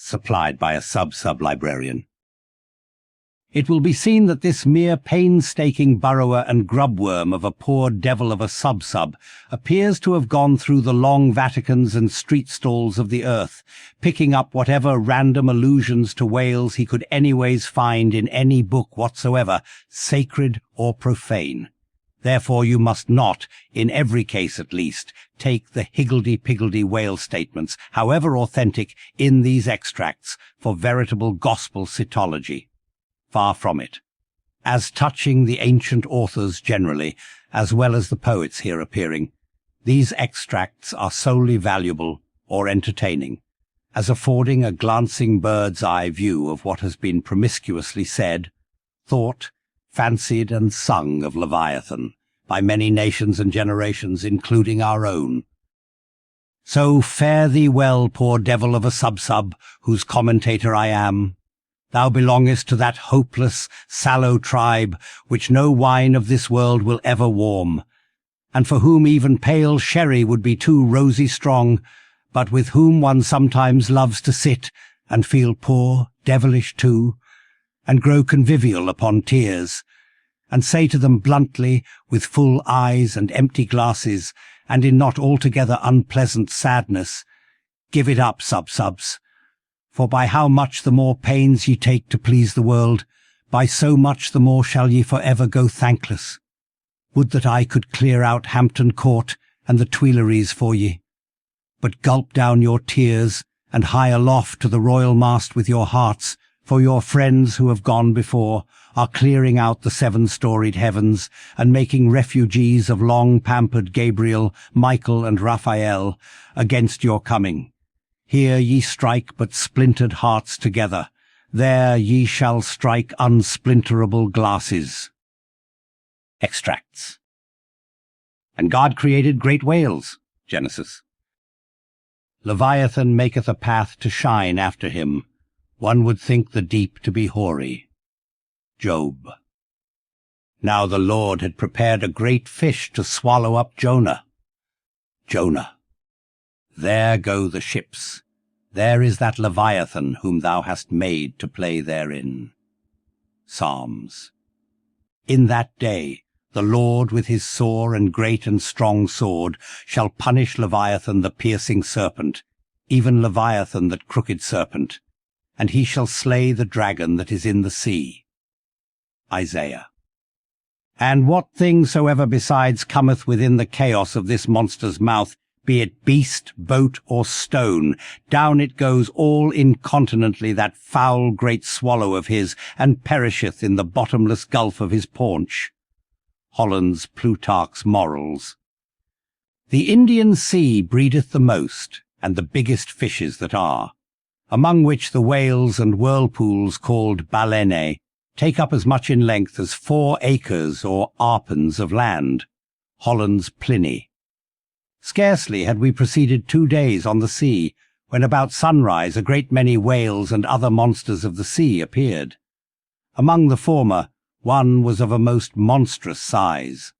supplied by a sub-librarian. It will be seen that this mere painstaking burrower and grubworm of a poor devil of a sub appears to have gone through the long Vaticans and street stalls of the earth, picking up whatever random allusions to whales he could anyways find in any book whatsoever, sacred or profane. Therefore you must not, in every case at least, take the higgledy-piggledy whale statements, however authentic, in these extracts for veritable gospel cytology. Far from it. As touching the ancient authors generally, as well as the poets here appearing, these extracts are solely valuable or entertaining, as affording a glancing bird's-eye view of what has been promiscuously said, thought, fancied and sung of Leviathan by many nations and generations, including our own. So fare thee well, poor devil of a sub, whose commentator I am. Thou belongest to that hopeless, sallow tribe which no wine of this world will ever warm, and for whom even pale sherry would be too rosy strong, but with whom one sometimes loves to sit and feel poor, devilish too, and grow convivial upon tears, and say to them bluntly, with full eyes and empty glasses, and in not altogether unpleasant sadness, give it up, subs. For by how much the more pains ye take to please the world, by so much the more shall ye for ever go thankless. Would that I could clear out Hampton Court and the Tuileries for ye, but gulp down your tears and hie aloft to the royal mast with your hearts, for your friends who have gone before are clearing out the seven-storied heavens and making refugees of long-pampered Gabriel, Michael and Raphael against your coming. Here ye strike but splintered hearts together. There ye shall strike unsplinterable glasses. Extracts. And God created great whales. Genesis. Leviathan maketh a path to shine after him. One would think the deep to be hoary. Job. Now the Lord had prepared a great fish to swallow up Jonah. Jonah. There go the ships. There is that Leviathan whom thou hast made to play therein. Psalms. In that day the Lord with his sore and great and strong sword shall punish Leviathan the piercing serpent, even Leviathan that crooked serpent, and he shall slay the dragon that is in the sea. Isaiah. And what thing soever besides cometh within the chaos of this monster's mouth, be it beast, boat, or stone, down it goes all incontinently, that foul great swallow of his, and perisheth in the bottomless gulf of his paunch. Holland's Plutarch's Morals. The Indian Sea breedeth the most, and the biggest fishes that are, among which the whales and whirlpools called balenae take up as much in length as 4 acres or arpens of land. Holland's Pliny. Scarcely had we proceeded 2 days on the sea, when about sunrise a great many whales and other monsters of the sea appeared. Among the former, one was of a most monstrous size.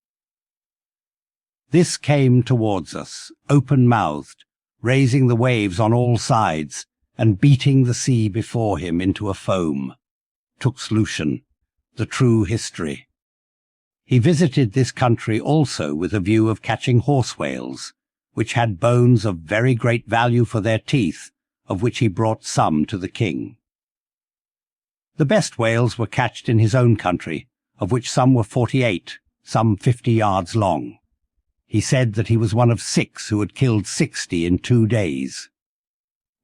This came towards us, open-mouthed, raising the waves on all sides, and beating the sea before him into a foam. Tux Lucian, The True History. He visited this country also with a view of catching horse whales, which had bones of very great value for their teeth, of which he brought some to the king. The best whales were catched in his own country, of which some were 48, some 50 yards long. He said that he was one of 6 who had killed 60 in 2 days.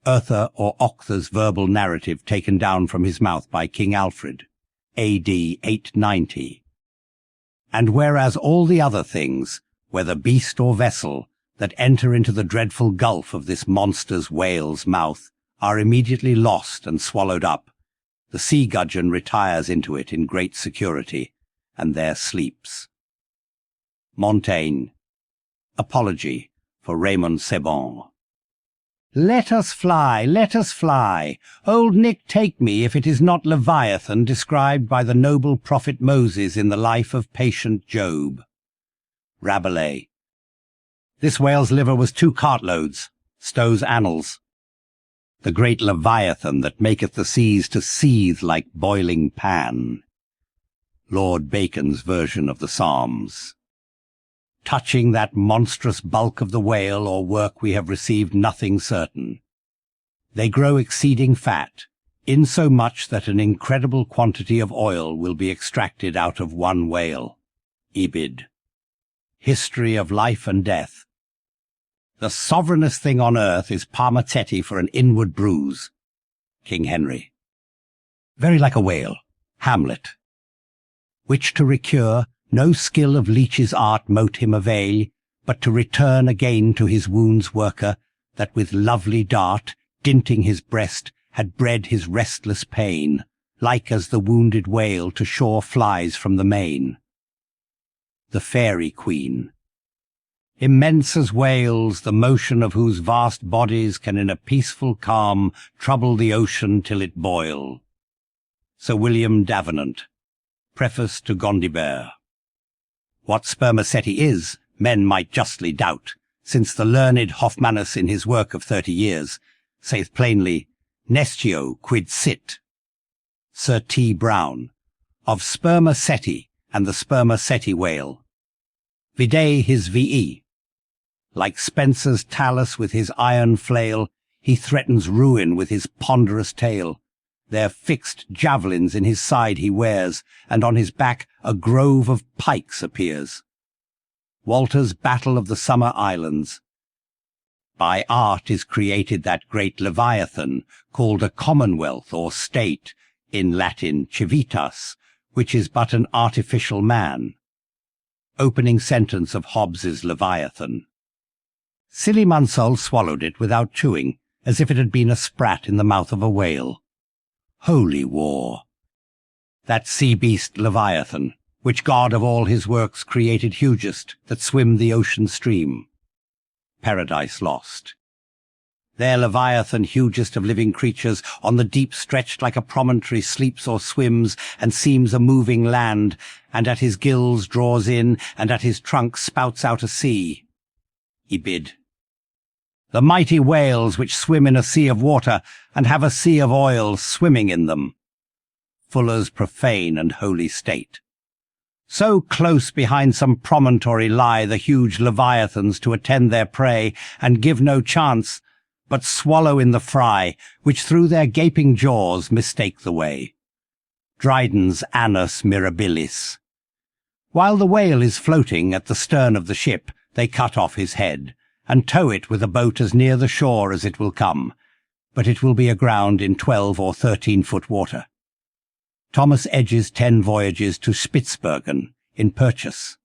Urther or Octher's verbal narrative taken down from his mouth by King Alfred, A.D. 890. And whereas all the other things, whether beast or vessel, that enter into the dreadful gulf of this monster's whale's mouth, are immediately lost and swallowed up, the sea gudgeon retires into it in great security, and there sleeps. Montaigne. Apology for Raymond Sebon. Let us fly, let us fly. Old Nick take me if it is not Leviathan described by the noble prophet Moses in the life of patient Job. Rabelais. This whale's liver was 2 cartloads. Stowe's Annals. the great Leviathan that maketh the seas to seethe like boiling pan. Lord Bacon's version of the Psalms. Touching that monstrous bulk of the whale or work we have received nothing certain. They grow exceeding fat, insomuch that an incredible quantity of oil will be extracted out of one whale. Ibid. History of Life and Death. The sovereignest thing on earth is Parmacetti for an inward bruise. King Henry. Very like a whale. Hamlet. Which to recure, no skill of leech's art mote him avail, but to return again to his wound's worker, that with lovely dart, dinting his breast, had bred his restless pain, like as the wounded whale to shore flies from the main. The Fairy Queen. Immense as whales, the motion of whose vast bodies can in a peaceful calm trouble the ocean till it boil. Sir William Davenant. Preface to Gondibert. What spermaceti is, men might justly doubt, since the learned Hoffmanus in his work of 30 years saith plainly, Nestio quid sit. Sir T. Brown. Of spermaceti and the spermaceti whale. Vide his V.E. Like Spencer's Talus with his iron flail, he threatens ruin with his ponderous tail. Their fixed javelins in his side he wears, and on his back a grove of pikes appears. Walter's Battle of the Summer Islands. By art is created that great Leviathan, called a commonwealth or state, in Latin civitas, which is but an artificial man. Opening sentence of Hobbes's Leviathan. Silly Munsell swallowed it without chewing, as if it had been a sprat in the mouth of a whale. Holy war! That sea-beast Leviathan, which God of all his works created hugest, that swim the ocean stream. Paradise Lost. There Leviathan, hugest of living creatures, on the deep stretched like a promontory sleeps or swims, and seems a moving land, and at his gills draws in, and at his trunk spouts out a sea. Ibid. The mighty whales which swim in a sea of water, and have a sea of oil swimming in them. Fuller's Profane and Holy State. So close behind some promontory lie the huge Leviathans to attend their prey, and give no chance, but swallow in the fry, which through their gaping jaws mistake the way. Dryden's Annus Mirabilis. While the whale is floating at the stern of the ship, they cut off his head, and tow it with a boat as near the shore as it will come, but it will be aground in 12 or 13-foot water. Thomas Edge's 10 Voyages to Spitzbergen, in Purchas.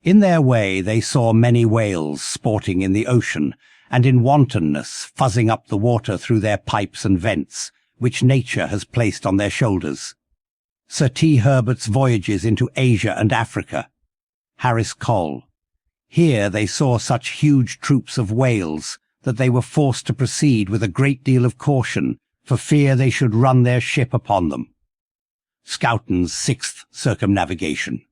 In their way they saw many whales sporting in the ocean, and in wantonness fuzzing up the water through their pipes and vents, which nature has placed on their shoulders. Sir T. Herbert's Voyages into Asia and Africa. Harris Cole. Here they saw such huge troops of whales that they were forced to proceed with a great deal of caution, for fear they should run their ship upon them. Schouten's 6th Circumnavigation.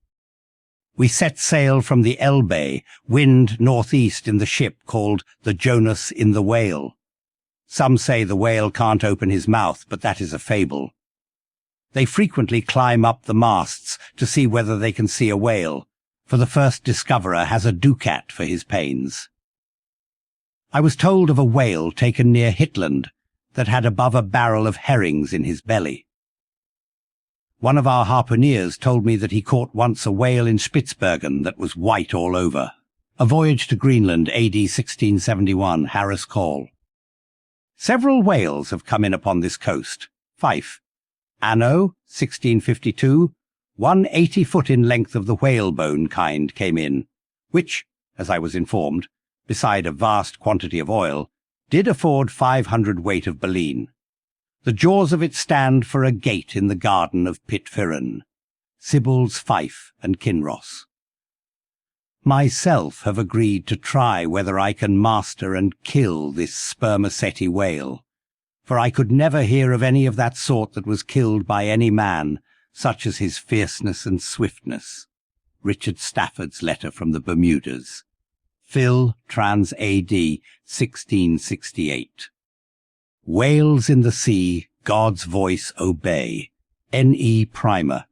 We set sail from the Elbe, wind northeast in the ship called the Jonas in the Whale. Some say the whale can't open his mouth, but that is a fable. They frequently climb up the masts to see whether they can see a whale, for the first discoverer has a ducat for his pains. I was told of a whale taken near Hitland that had above a barrel of herrings in his belly. One of our harpooneers told me that he caught once a whale in Spitzbergen that was white all over. A Voyage to Greenland, A.D. 1671, Harris Call. Several whales have come in upon this coast. Fife. Anno 1652, 180 foot in length of the whalebone kind came in, which, as I was informed, beside a vast quantity of oil, did afford 500 weight of baleen. The jaws of it stand for a gate in the garden of Pitferren. Sybil's Fife and Kinross. Myself have agreed to try whether I can master and kill this spermaceti whale, for I could never hear of any of that sort that was killed by any man, such as his fierceness and swiftness. Richard Stafford's letter from the Bermudas. Phil, trans. A.D. 1668. Whales in the sea, God's voice obey. N.E. Primer.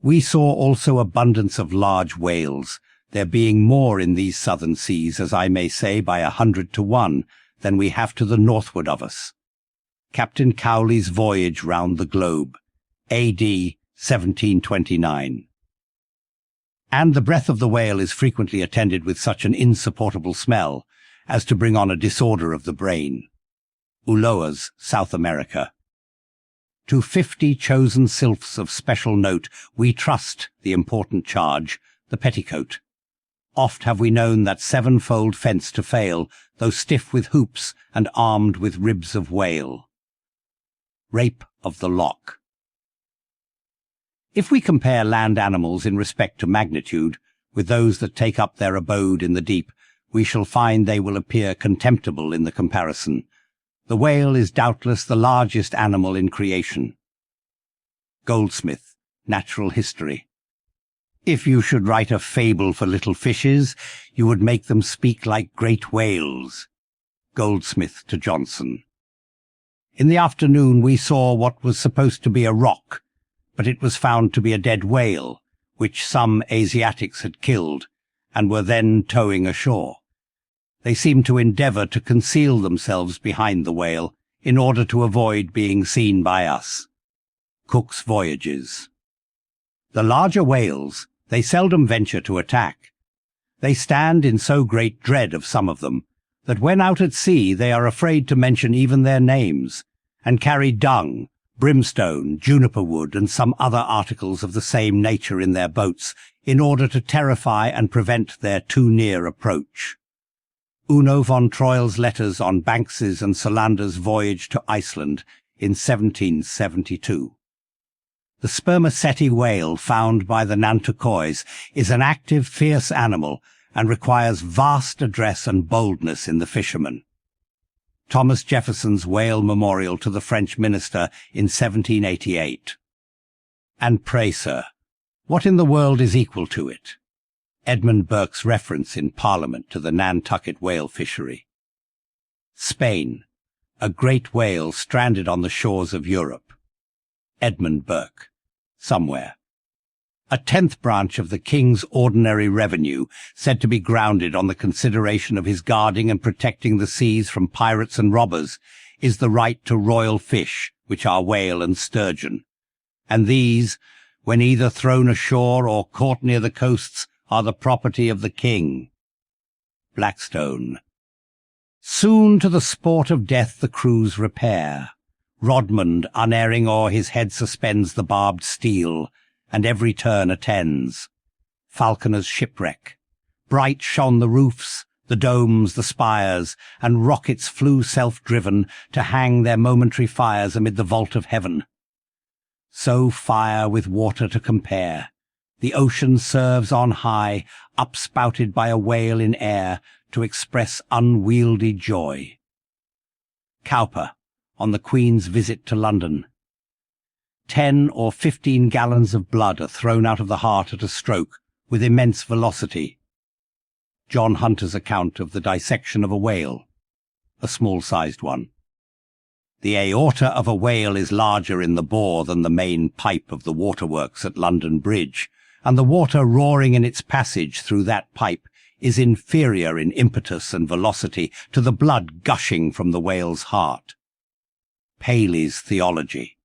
We saw also abundance of large whales, there being more in these southern seas, as I may say, by 100 to 1, than we have to the northward of us. Captain Cowley's Voyage round the Globe, A.D. 1729. And the breath of the whale is frequently attended with such an insupportable smell as to bring on a disorder of the brain. Ulloa's, South America. To 50 chosen sylphs of special note we trust the important charge, the petticoat. Oft have we known that sevenfold fence to fail, though stiff with hoops and armed with ribs of whale. Rape of the Lock. If we compare land animals in respect to magnitude with those that take up their abode in the deep, we shall find they will appear contemptible in the comparison. The whale is doubtless the largest animal in creation. Goldsmith, Natural History. If you should write a fable for little fishes, you would make them speak like great whales. Goldsmith to Johnson. In the afternoon we saw what was supposed to be a rock, but it was found to be a dead whale, which some Asiatics had killed, and were then towing ashore. They seemed to endeavour to conceal themselves behind the whale, in order to avoid being seen by us. Cook's Voyages. The larger whales they seldom venture to attack. They stand in so great dread of some of them, that when out at sea they are afraid to mention even their names, and carry dung, brimstone, juniper wood, and some other articles of the same nature in their boats, in order to terrify and prevent their too near approach. Uno von Troil's letters on Banks's and Solander's voyage to Iceland in 1772. The spermaceti whale found by the Nantukois is an active, fierce animal and requires vast address and boldness in the fisherman. Thomas Jefferson's Whale Memorial to the French Minister in 1788. And pray, sir, what in the world is equal to it? Edmund Burke's reference in Parliament to the Nantucket whale fishery. Spain, a great whale stranded on the shores of Europe. Edmund Burke. Somewhere. A 10th branch of the King's ordinary revenue, said to be grounded on the consideration of his guarding and protecting the seas from pirates and robbers, is the right to royal fish, which are whale and sturgeon. And these, when either thrown ashore or caught near the coasts, are the property of the King. Blackstone. Soon to the sport of death the crews repair. Rodmond, unerring o'er his head suspends the barbed steel, and every turn attends. Falconer's Shipwreck. Bright shone the roofs, the domes, the spires, and rockets flew self-driven to hang their momentary fires amid the vault of heaven. So fire with water to compare. The ocean serves on high, upspouted by a whale in air, to express unwieldy joy. Cowper, on the Queen's visit to London. 10 or 15 gallons of blood are thrown out of the heart at a stroke, with immense velocity. John Hunter's account of the dissection of a whale, a small-sized one. The aorta of a whale is larger in the bore than the main pipe of the waterworks at London Bridge, and the water roaring in its passage through that pipe is inferior in impetus and velocity to the blood gushing from the whale's heart. Paley's Theology.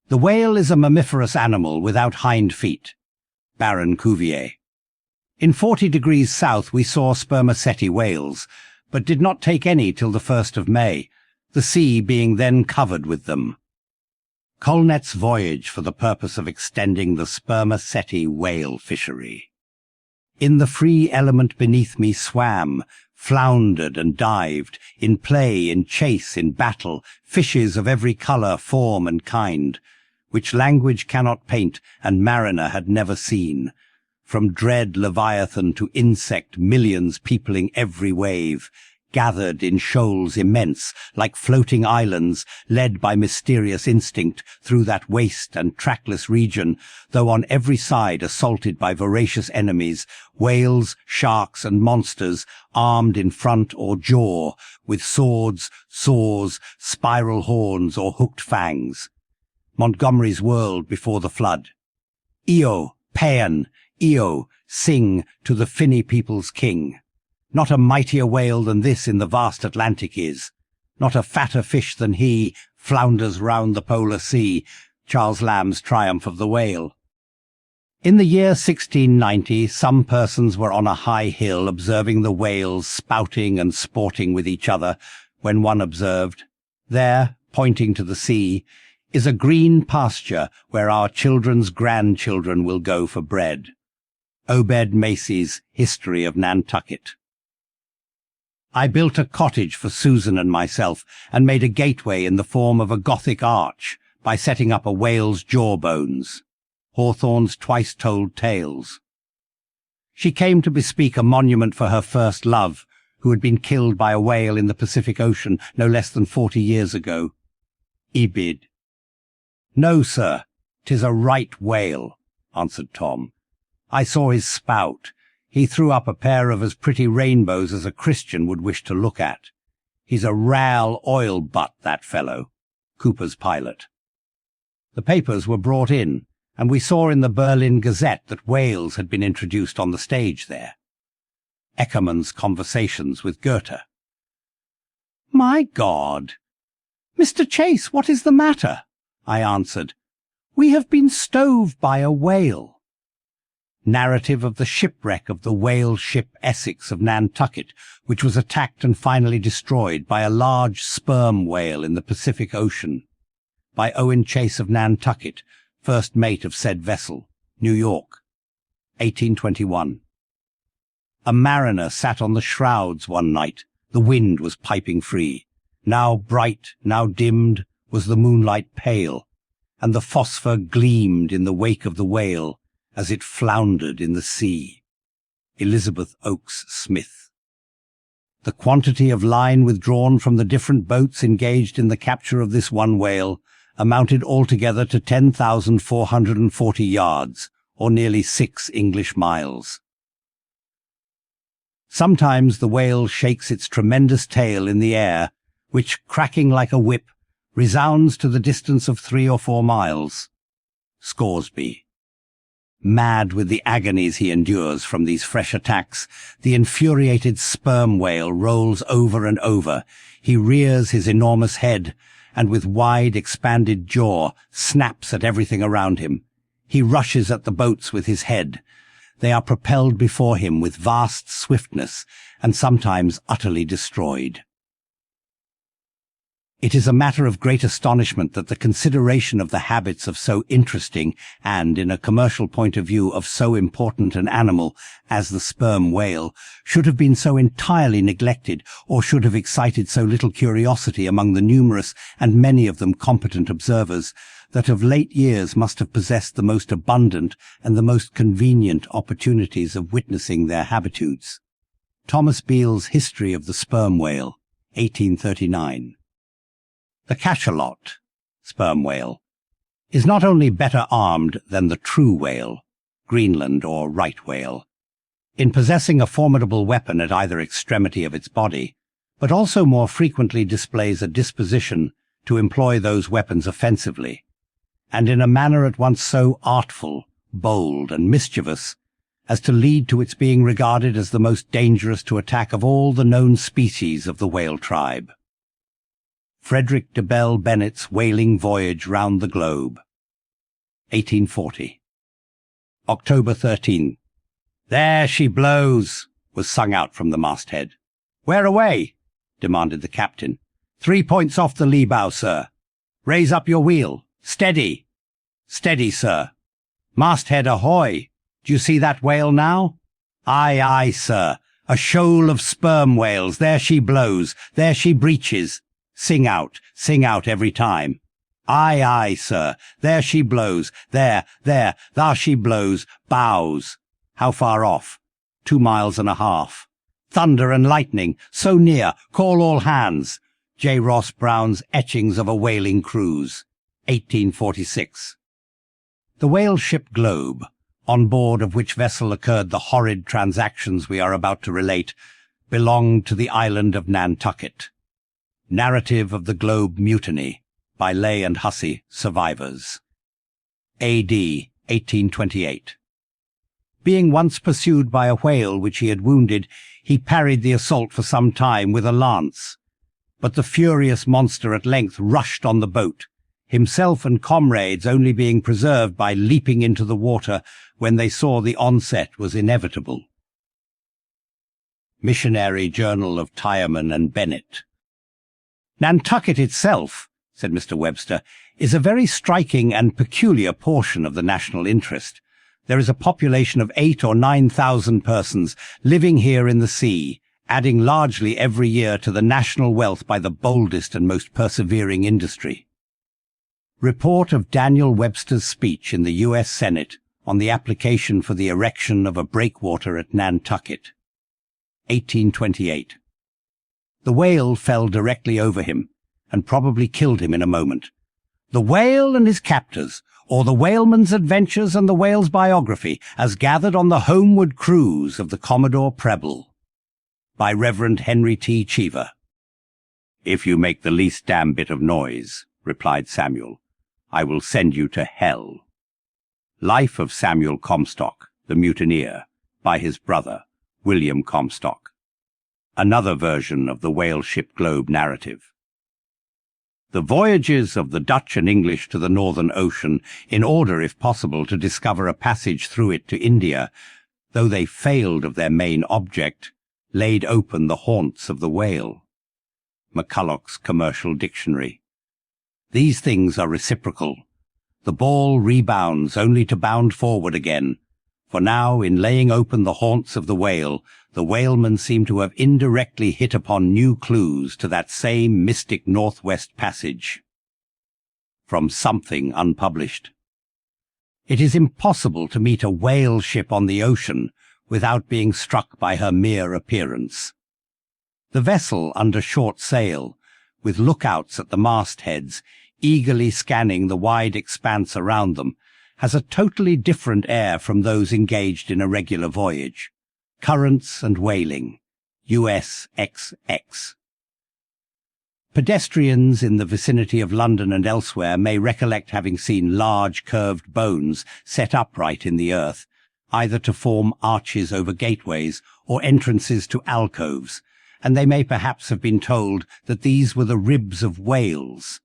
The whale is a mammiferous animal without hind feet. Baron Cuvier. In 40 degrees south we saw spermaceti whales, but did not take any till the 1st of May, the sea being then covered with them. Colnett's Voyage for the purpose of extending the spermaceti whale fishery. In the free element beneath me swam, floundered and dived, in play, in chase, in battle, fishes of every colour, form, and kind, which language cannot paint and mariner had never seen. From dread Leviathan to insect, millions peopling every wave, gathered in shoals immense, like floating islands, led by mysterious instinct through that waste and trackless region, though on every side assaulted by voracious enemies, whales, sharks, and monsters, armed in front or jaw, with swords, saws, spiral horns, or hooked fangs. Montgomery's world before the flood. Io, Paean, Io, sing to the finny people's king. Not a mightier whale than this in the vast Atlantic is. Not a fatter fish than he flounders round the polar sea. Charles Lamb's Triumph of the Whale. In the year 1690, some persons were on a high hill observing the whales spouting and sporting with each other, when one observed, "There, pointing to the sea, is a green pasture where our children's grandchildren will go for bread." Obed Macy's History of Nantucket. I built a cottage for Susan and myself, and made a gateway in the form of a Gothic arch by setting up a whale's jawbones. Hawthorne's Twice-Told Tales. She came to bespeak a monument for her first love, who had been killed by a whale in the Pacific Ocean no less than 40 years ago. Ibid. "No, sir, 'tis a right whale," answered Tom. "I saw his spout. He threw up a pair of as pretty rainbows as a Christian would wish to look at. He's a raal oil butt, that fellow." Cooper's Pilot. The papers were brought in, and we saw in the Berlin Gazette that whales had been introduced on the stage there. Eckermann's Conversations with Goethe. "My God! Mr. Chase, what is the matter?" I answered. "We have been stove by a whale." Narrative of the shipwreck of the whale ship Essex of Nantucket, which was attacked and finally destroyed by a large sperm whale in the Pacific Ocean. By Owen Chase of Nantucket, first mate of said vessel, New York, 1821. A mariner sat on the shrouds one night. The wind was piping free. Now bright, now dimmed, was the moonlight pale, and the phosphor gleamed in the wake of the whale as it floundered in the sea. Elizabeth Oakes Smith. The quantity of line withdrawn from the different boats engaged in the capture of this one whale amounted altogether to 10,440 yards, or nearly 6 English miles. Sometimes the whale shakes its tremendous tail in the air, which, cracking like a whip, resounds to the distance of 3 or 4 miles. Scoresby. Mad with the agonies he endures from these fresh attacks, the infuriated sperm whale rolls over and over. He rears his enormous head, and with wide expanded jaw snaps at everything around him. He rushes at the boats with his head. They are propelled before him with vast swiftness, and sometimes utterly destroyed. It is a matter of great astonishment that the consideration of the habits of so interesting and, in a commercial point of view, of so important an animal as the sperm whale should have been so entirely neglected, or should have excited so little curiosity among the numerous and many of them competent observers, that of late years must have possessed the most abundant and the most convenient opportunities of witnessing their habitudes. Thomas Beale's History of the Sperm Whale, 1839. The cachalot, sperm whale, is not only better armed than the true whale, Greenland or right whale, in possessing a formidable weapon at either extremity of its body, but also more frequently displays a disposition to employ those weapons offensively, and in a manner at once so artful, bold, and mischievous, as to lead to its being regarded as the most dangerous to attack of all the known species of the whale tribe. Frederick de Bell Bennett's Whaling Voyage Round the Globe, 1840. October 13. "There she blows," was sung out from the masthead. "Where away?" demanded the captain. "3 points off the lee bow, sir." "Raise up your wheel." "Steady." "Steady, sir." "Masthead ahoy! Do you see that whale now?" "Aye, aye, sir. A shoal of sperm whales. There she blows. There she breaches." Sing out every time. "Aye, aye, sir. There she blows. There, thar she blows. Bows." "How far off?" 2.5 miles. Thunder and lightning, so near, call all hands. J. Ross Brown's Etchings of a Whaling Cruise, 1846. The whale ship Globe, on board of which vessel occurred the horrid transactions we are about to relate, belonged to the island of Nantucket. Narrative of the Globe Mutiny, by Leigh and Hussey, survivors. A.D. 1828. Being once pursued by a whale which he had wounded, he parried the assault for some time with a lance. But the furious monster at length rushed on the boat, himself and comrades only being preserved by leaping into the water when they saw the onset was inevitable. Missionary Journal of Tyerman and Bennett. Nantucket itself, said Mr. Webster, is a very striking and peculiar portion of the national interest. There is a population of 8,000 or 9,000 persons living here in the sea, adding largely every year to the national wealth by the boldest and most persevering industry. Report of Daniel Webster's speech in the U.S. Senate on the application for the erection of a breakwater at Nantucket. 1828. The whale fell directly over him, and probably killed him in a moment. The Whale and His Captors, or the Whaleman's Adventures and the Whale's Biography, as gathered on the homeward cruise of the Commodore Preble. By Reverend Henry T. Cheever. If you make the least damn bit of noise, replied Samuel, I will send you to hell. Life of Samuel Comstock, the Mutineer, by his brother, William Comstock. Another version of the whale ship Globe narrative. The voyages of the Dutch and English to the Northern Ocean, in order, if possible, to discover a passage through it to India, though they failed of their main object, laid open the haunts of the whale. McCulloch's Commercial Dictionary. These things are reciprocal. The ball rebounds only to bound forward again, for now, in laying open the haunts of the whalemen seem to have indirectly hit upon new clues to that same mystic northwest passage. From Something Unpublished. It is impossible to meet a whale ship on the ocean without being struck by her mere appearance. The vessel under short sail, with lookouts at the mastheads, eagerly scanning the wide expanse around them, has a totally different air from those engaged in a regular voyage. Currents and Whaling, USXX. Pedestrians in the vicinity of London and elsewhere may recollect having seen large curved bones set upright in the earth, either to form arches over gateways or entrances to alcoves, and they may perhaps have been told that these were the ribs of whales.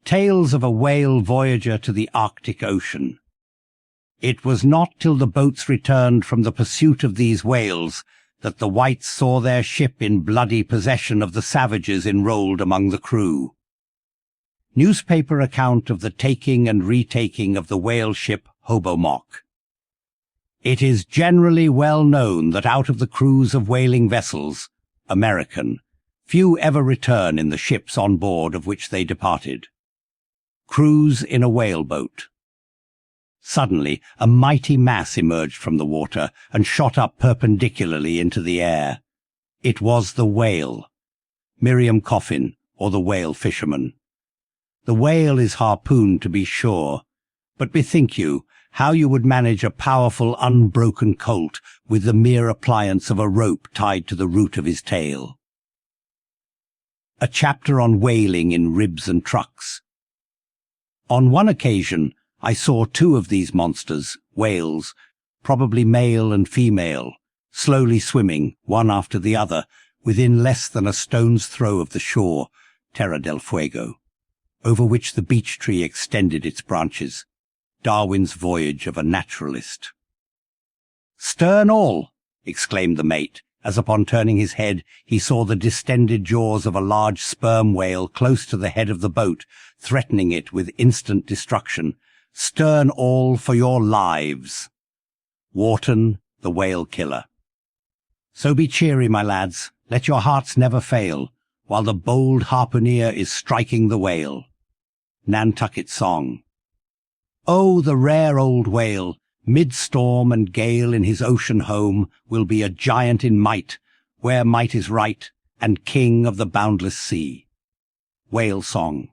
Tales of a Whale Voyager to the Arctic Ocean. It was not till the boats returned from the pursuit of these whales that the whites saw their ship in bloody possession of the savages enrolled among the crew. Newspaper account of the taking and retaking of the whale ship Hobomok. It is generally well known that out of the crews of whaling vessels, American, few ever return in the ships on board of which they departed. Cruise in a whaleboat. Suddenly, a mighty mass emerged from the water and shot up perpendicularly into the air. It was the whale. Miriam Coffin, or the whale fisherman. The whale is harpooned, to be sure, but bethink you how you would manage a powerful unbroken colt with the mere appliance of a rope tied to the root of his tail. A chapter on whaling in ribs and trucks. On one occasion, I saw two of these monsters, whales, probably male and female, slowly swimming, one after the other, within less than a stone's throw of the shore, Terra del Fuego, over which the beech tree extended its branches. Darwin's Voyage of a Naturalist. "Stern all!" exclaimed the mate, as upon turning his head he saw the distended jaws of a large sperm whale close to the head of the boat, threatening it with instant destruction. "Stern all for your lives!" Wharton, the Whale Killer. So be cheery, my lads, let your hearts never fail, while the bold harpooner is striking the whale. Nantucket Song. Oh, the rare old whale, mid-storm and gale in his ocean home, will be a giant in might, where might is right, and king of the boundless sea. Whale Song.